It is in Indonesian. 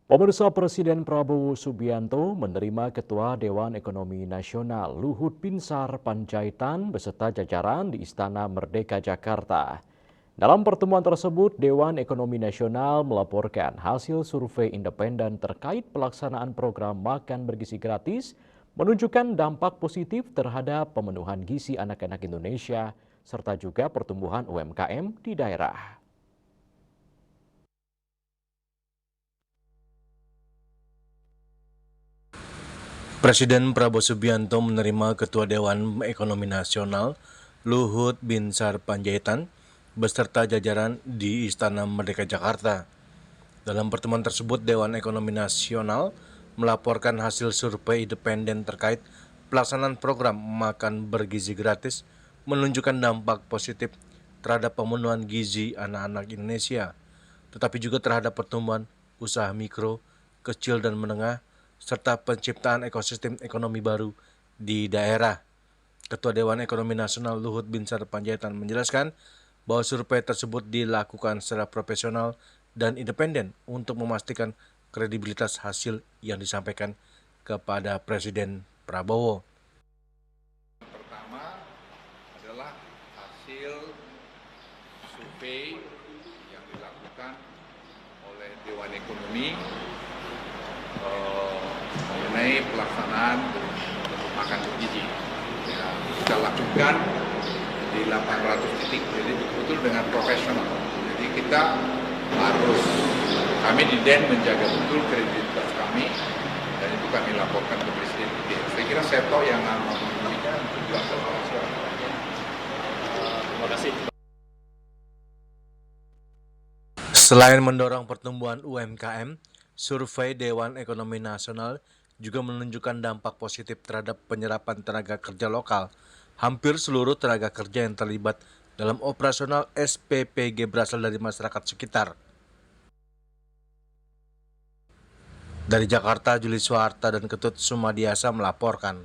Pemirsa Presiden Prabowo Subianto menerima Ketua Dewan Ekonomi Nasional Luhut Binsar Panjaitan beserta jajaran di Istana Merdeka Jakarta. Dalam pertemuan tersebut, Dewan Ekonomi Nasional melaporkan hasil survei independen terkait pelaksanaan program makan bergizi gratis menunjukkan dampak positif terhadap pemenuhan gizi anak-anak Indonesia serta juga pertumbuhan UMKM di daerah. Presiden Prabowo Subianto menerima Ketua Dewan Ekonomi Nasional Luhut Binsar Panjaitan beserta jajaran di Istana Merdeka Jakarta. Dalam pertemuan tersebut, Dewan Ekonomi Nasional melaporkan hasil survei independen terkait pelaksanaan program makan bergizi gratis menunjukkan dampak positif terhadap pemenuhan gizi anak-anak Indonesia, tetapi juga terhadap pertumbuhan usaha mikro, kecil dan menengah, serta penciptaan ekosistem ekonomi baru di daerah. Ketua Dewan Ekonomi Nasional Luhut Binsar Panjaitan menjelaskan bahwa survei tersebut dilakukan secara profesional dan independen untuk memastikan kredibilitas hasil yang disampaikan kepada Presiden Prabowo. Pertama adalah hasil survei yang dilakukan oleh Dewan Ekonomi mengenai pelaksanaan makan bergizi. Ya, kita lakukan di 800 titik, jadi betul-betul dengan profesional. Jadi kami di DEN menjaga betul kredibilitas kami, dan itu kami laporkan ke Presiden. Saya kira Seto yang memenuhinya untuk dilakukan oleh Terima kasih. Selain mendorong pertumbuhan UMKM, survei Dewan Ekonomi Nasional juga menunjukkan dampak positif terhadap penyerapan tenaga kerja lokal. Hampir seluruh tenaga kerja yang terlibat dalam operasional SPPG berasal dari masyarakat sekitar. Dari Jakarta, Juli Suharta dan Ketut Sumadiasa melaporkan.